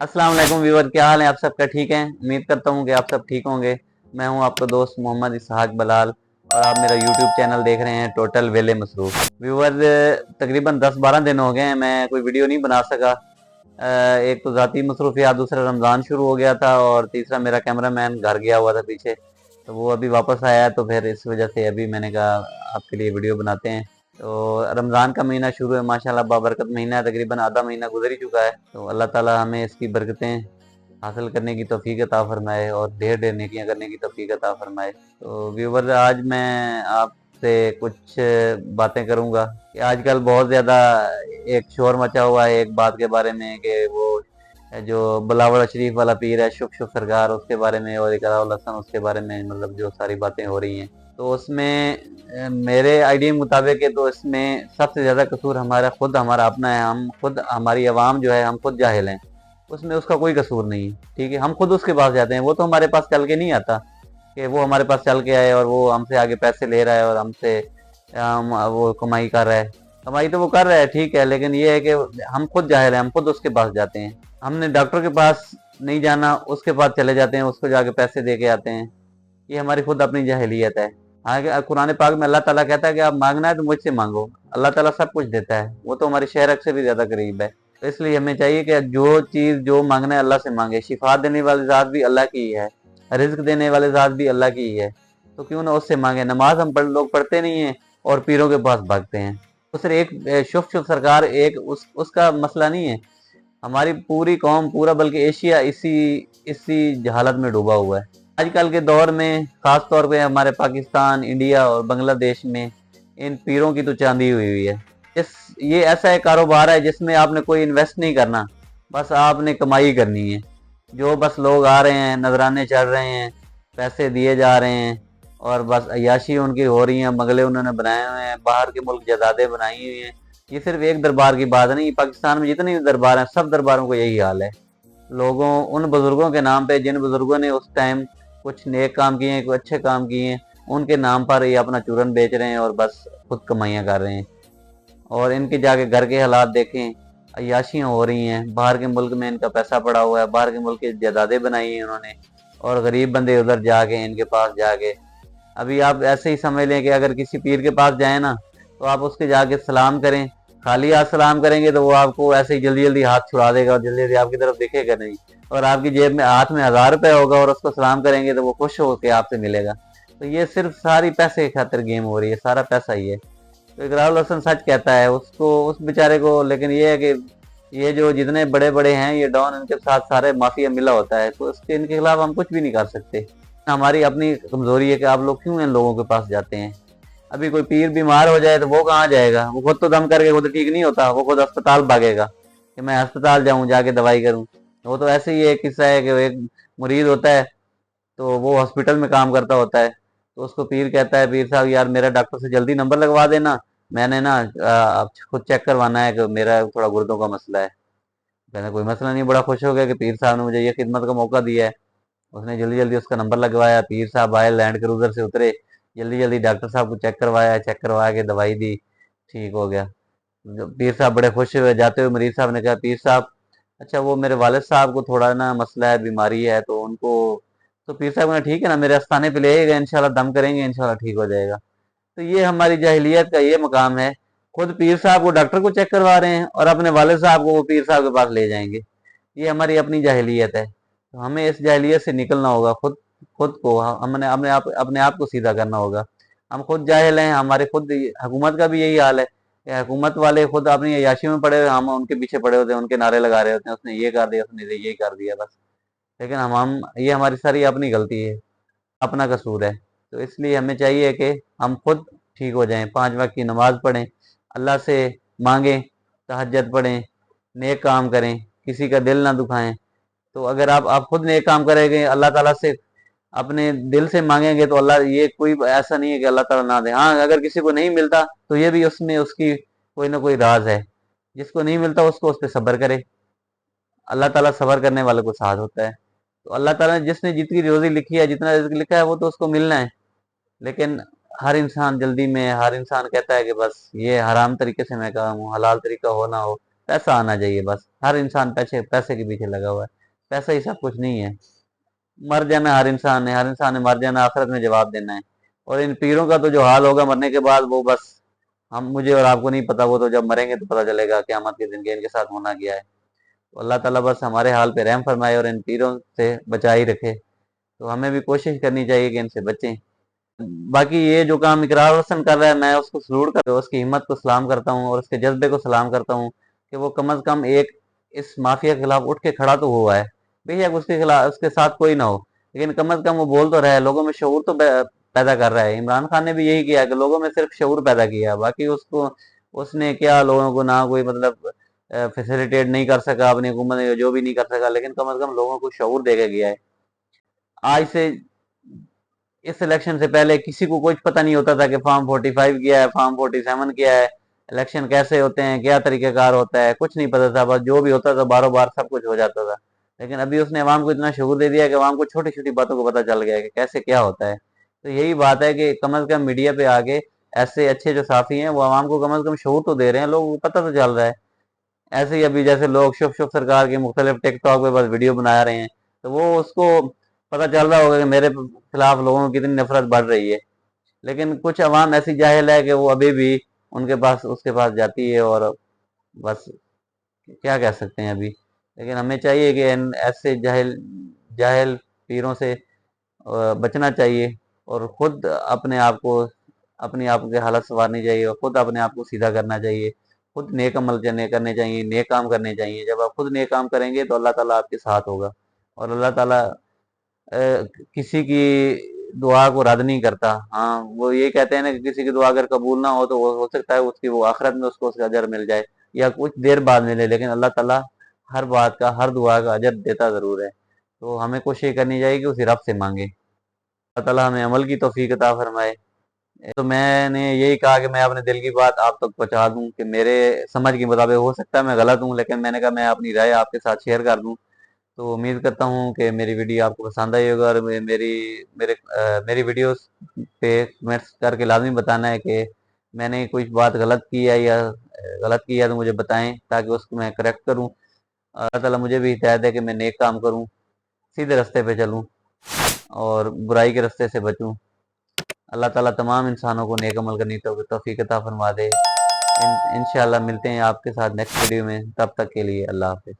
अस्सलाम वालेकुम व्यूअर, क्या हाल है आप सबका? ठीक है, उम्मीद करता हूँ कि आप सब ठीक होंगे। मैं हूँ आपका दोस्त मोहम्मद इसहाक बलाल और आप मेरा यूट्यूब चैनल देख रहे हैं टोटल वेले मसरूफ। व्यूअर, तकरीबन 10-12 दिन हो गए हैं मैं कोई वीडियो नहीं बना सका। एक तो ज़ाती मसरूफियात, दूसरा रमज़ान शुरू हो गया था और तीसरा मेरा कैमरामैन घर गया हुआ था पीछे, तो वो अभी वापस आया, तो फिर इस वजह से अभी मैंने कहा आपके लिए वीडियो बनाते हैं। तो रमज़ान का महीना शुरू है, माशाल्लाह बाबरकत महीना है, तकरीबन आधा महीना गुजर ही चुका है। तो अल्लाह ताला हमें इसकी बरकतें हासिल करने की तौफीक अता फरमाए और ढेर ढेर नेकियां करने की तौफीक अता फरमाए। तो व्यूवर, आज मैं आपसे कुछ बातें करूंगा कि आजकल बहुत ज़्यादा एक शोर मचा हुआ है एक बात के बारे में कि वो जो बिलावल शरीफ वाला पीर है, शुभ शुभ सरकार, उसके बारे में, और इकराउल हसन उसके बारे में, मतलब जो सारी बातें हो रही हैं, तो उसमें मेरे आइडिया के मुताबिक है तो इसमें सबसे ज़्यादा कसूर हमारा अपना है। हम खुद, हमारी आवाम जो है, हम खुद जाहिल हैं, उसमें उसका कोई कसूर नहीं है। ठीक है, हम खुद उसके पास जाते हैं, वो तो हमारे पास चल के नहीं आता कि वो हमारे पास चल के आए और वो हमसे आगे पैसे ले रहा है और हमसे वो कमाई कर रहा है। कमाई तो वो कर रहा है, ठीक है, लेकिन ये है कि हम खुद जाहिल हैं, हम खुद उसके पास जाते हैं। हमने डॉक्टर के पास नहीं जाना, उसके पास चले जाते हैं, उसको जाके पैसे दे के आते हैं। ये हमारी खुद अपनी जाहिलियत है। हाँ, कुरान पाक में अल्लाह ताला कहता है कि आप मांगना है तो मुझसे मांगो, अल्लाह ताला सब कुछ देता है, वो तो हमारी शहरक से भी ज़्यादा करीब है। तो इसलिए हमें चाहिए कि जो चीज़ जो मांगना है अल्लाह से मांगे। शिफा देने वाली ज़ात भी अल्लाह की ही है, रिज्क देने वाले ज़ात भी अल्लाह की ही है, तो क्यों ना उससे मांगे। नमाज हम लोग पढ़ते नहीं हैं और पीरों के पास भागते हैं। तो सिर्फ एक शुभ शुभ सरकार एक उसका मसला नहीं है। हमारी पूरी कौम, पूरा बल्कि एशिया इसी इसी जहालत में डूबा हुआ है आजकल के दौर में। खास तौर पे हमारे पाकिस्तान, इंडिया और बांग्लादेश में इन पीरों की तो चांदी हुई हुई है। इस ये ऐसा एक कारोबार है जिसमें आपने कोई इन्वेस्ट नहीं करना, बस आपने कमाई करनी है। जो बस लोग आ रहे हैं, नजराने चढ़ रहे हैं, पैसे दिए जा रहे हैं और बस अय्याशी उनकी हो रही है, बंगले उन्होंने बनाए हुए हैं, बाहर के मुल्क जायदादें बनाई हुई हैं। ये सिर्फ एक दरबार की बात नहीं, पाकिस्तान में जितने भी दरबार हैं, सब दरबारों को यही हाल है। लोगों, उन बुजुर्गों के नाम पे जिन बुजुर्गों ने उस टाइम कुछ नेक काम किए हैं, कुछ अच्छे काम किए हैं, उनके नाम पर ये अपना चूरन बेच रहे हैं और बस खुद कमाइयाँ कर रहे हैं। और इनके जाके घर के हालात देखें, अय्याशियाँ हो रही हैं, बाहर के मुल्क में इनका पैसा पड़ा हुआ है, बाहर के मुल्क की जायदादें बनाई हैं उन्होंने, और गरीब बंदे उधर जाके, इनके पास जाके, अभी आप ऐसे ही समझ लें कि अगर किसी पीर के पास जाए ना, तो आप उसके जाके सलाम करें, खाली हाथ सलाम करेंगे तो वो आपको ऐसे ही जल्दी जल्दी हाथ छुड़ा देगा और जल्दी जल्दी आपकी तरफ दिखेगा नहीं। और आपकी जेब में हाथ में 1000 रुपये होगा और उसको सलाम करेंगे तो वो खुश होकर आपसे मिलेगा। तो ये सिर्फ सारी पैसे की खातिर गेम हो रही है, सारा पैसा ही है। तो इकरारुल हसन सच कहता है उसको, उस बेचारे को, लेकिन ये है कि ये जो जितने बड़े बड़े हैं ये डॉन, इनके साथ सारे माफिया मिला होता है, तो इसके इनके खिलाफ हम कुछ भी नहीं कर सकते। हमारी अपनी कमजोरी है कि आप लोग क्यों इन लोगों के पास जाते हैं। अभी कोई पीर बीमार हो जाए तो वो कहाँ जाएगा? वो खुद तो दम करके खुद ठीक नहीं होता, वो खुद अस्पताल भागेगा कि मैं अस्पताल जाऊं, जाके दवाई करूं। वो तो ऐसे ही एक किस्सा है कि एक मुरीद होता है, तो वो हॉस्पिटल में काम करता होता है, तो उसको पीर कहता है, पीर साहब यार मेरा डॉक्टर से जल्दी नंबर लगवा देना, मैंने ना अब खुद चेक करवाना है कि मेरा थोड़ा गुर्दों का मसला है। कहना कोई मसला नहीं, बड़ा खुश हो गया कि पीर साहब ने मुझे ये खिदमत का मौका दिया है। उसने जल्दी जल्दी उसका नंबर लगवाया, पीर साहब आए, लैंड क्रूजर से उतरे, जल्दी जल्दी डॉक्टर साहब को चेक करवाया, चेक करवा के दवाई दी, ठीक हो गया। पीर साहब बड़े खुश हुए। जाते हुए मरीज साहब ने कहा, पीर साहब अच्छा वो मेरे वालिद साहब को थोड़ा ना मसला है, बीमारी है, तो उनको, तो पीर साहब ने ठीक है ना, मेरे आस्थाने पे ले आइएगा, इंशाल्लाह दम करेंगे, इंशाल्लाह ठीक हो जाएगा। तो ये हमारी जाहिलियत का ये मकाम है, खुद पीर साहब को डॉक्टर को चेक करवा रहे हैं और अपने वालिद साहब को वो पीर साहब के पास ले जाएंगे। ये हमारी अपनी जाहिलियत है। तो हमें इस जाहिलियत से निकलना होगा, खुद खुद को हमने अपने आप को सीधा करना होगा। हम खुद जाहिल हैं, हमारे खुद हुकूमत का भी यही हाल है कि हुकूमत वाले खुद अपनी अय्याशी में पड़े हुए, हम उनके पीछे पड़े होते हैं, उनके नारे लगा रहे होते हैं, उसने ये कर दिया, उसने ये कर दिया, बस। लेकिन हम ये हमारी सारी अपनी गलती है, अपना कसूर है। तो इसलिए हमें चाहिए कि हम खुद ठीक हो जाएं, 5 वक्त की नमाज पढ़ें, अल्लाह से मांगें, तहज्जुद पढ़ें, नेक काम करें, किसी का दिल ना दुखाएं। तो अगर आप खुद नेक काम करेंगे, अल्लाह ताला से अपने दिल से मांगेंगे, तो अल्लाह, ये कोई ऐसा नहीं है कि अल्लाह ताला ना दे। हाँ, अगर किसी को नहीं मिलता तो ये भी उसमें उसकी कोई ना कोई राज है। जिसको नहीं मिलता उसको उस पर सब्र करे, अल्लाह ताला सब्र करने वाले को साथ होता है। तो अल्लाह ताला ने जिसने जितनी रोजी लिखी है, जितना रिज़्क लिखा है, वो तो उसको मिलना है। लेकिन हर इंसान जल्दी में, हर इंसान कहता है कि बस ये हराम तरीके से मैं काम हूँ, हलाल तरीका हो ना हो, पैसा आना चाहिए बस। हर इंसान पैसे पैसे के पीछे लगा हुआ है, पैसा ही सब कुछ नहीं है। मर जाना हर इंसान ने मर जाना, आखिरत में जवाब देना है। और इन पीरों का तो जो हाल होगा मरने के बाद, वो बस हम मुझे और आपको नहीं पता, वो तो जब मरेंगे तो पता चलेगा क़यामत के दिन के इनके साथ होना क्या है। तो अल्लाह ताला बस हमारे हाल पे रहम फरमाए और इन पीरों से बचा ही रखे। तो हमें भी कोशिश करनी चाहिए कि इनसे बचें। बाकी ये जो काम इकरार हसन कर रहा है, मैं उसको सलूट कर, उसकी हिम्मत को सलाम करता हूँ और उसके जज्बे को सलाम करता हूँ कि वो कम अज़ कम एक इस माफिया के खिलाफ उठ के खड़ा तो हुआ है। बेशक उसके खिलाफ उसके साथ कोई ना हो, लेकिन कम अज़ कम वो बोल तो रहा है, लोगों में शऊर तो पैदा कर रहा है। इमरान खान ने भी यही किया कि लोगों में सिर्फ शऊर पैदा किया, बाकी उसको उसने क्या लोगों को ना कोई मतलब फैसिलिटेट नहीं कर सका, अपनी हुकूमत में जो भी नहीं कर सका, लेकिन कम अज़ कम लोगों को शऊर दे के गया है। आज से इस इलेक्शन से पहले किसी को कुछ पता नहीं होता था कि फॉर्म 45 क्या है, फॉर्म 47 क्या है, इलेक्शन कैसे होते हैं, क्या तरीक़ेकार होता है, कुछ नहीं पता था। बस जो भी होता था बारों बार सब कुछ हो जाता था। लेकिन अभी उसने अवाम को इतना शऊर दे दिया कि अवाम को छोटी छोटी बातों को पता चल गया है कि कैसे क्या होता है। तो यही बात है कि कम अज़ कम मीडिया पे आके ऐसे अच्छे जो साफ़ी हैं वो अवाम को कम अज़ कम शऊर तो दे रहे हैं, लोगों को पता तो चल रहा है। ऐसे ही अभी जैसे लोग शुभ शुभ सरकार की मुख्तलिफ टिकटॉक पे बस वीडियो बना रहे हैं, तो वो उसको पता चल रहा होगा कि मेरे खिलाफ लोगों की कितनी नफरत बढ़ रही है। लेकिन कुछ अवाम ऐसी जाहिल है कि वो अभी भी उनके पास उसके पास जाती है, और बस क्या कह सकते हैं अभी। लेकिन हमें चाहिए कि इन ऐसे जाहिल जाहिल पीरों से बचना चाहिए, और ख़ुद अपने आप को अपनी आप की हालत संवारनी चाहिए, और ख़ुद अपने आप को सीधा करना चाहिए। खुद नेक अमल करने चाहिए, नेक काम करने चाहिए। जब आप खुद नेक काम करेंगे तो अल्लाह ताला आपके साथ होगा, और अल्लाह ताला किसी की दुआ को रद्द नहीं करता। हाँ, वो ये कहते हैं ना कि किसी की दुआ अगर कबूल ना हो तो वो हो सकता है उसकी वो आखिरत में उसको उसका अजर मिल जाए या कुछ देर बाद मिले, लेकिन अल्लाह ताला हर बात का, हर दुआ का अजर देता ज़रूर है। तो हमें कोशिश करनी चाहिए कि उसी रब से मांगे, अल्लाह ताला हमें अमल की तौफीक अता फरमाए। तो मैंने यही कहा कि मैं अपने दिल की बात आप तक पहुंचा दूं कि मेरे समझ के मुताबिक हो सकता है मैं गलत हूं, लेकिन मैंने कहा मैं अपनी राय आपके साथ शेयर कर दूं। तो उम्मीद करता हूं कि मेरी वीडियो आपको पसंद आई होगा, और मेरी वीडियोस पे कमेंट्स करके लाजमी बताना है कि मैंने कुछ बात गलत की है या गलत की है तो मुझे बताएं, ताकि उसको मैं करेक्ट करूं। अल्लाह ताला मुझे भी हिदायत है कि मैं नेक काम करूं, सीधे रास्ते पे चलूं और बुराई के रास्ते से बचूं। अल्लाह ताला तमाम इंसानों को नेक अमल करनी तौफीक अता फरमा दे। इंशाअल्लाह मिलते हैं आपके साथ नेक्स्ट वीडियो में, तब तक के लिए अल्लाह हाफ़िज़।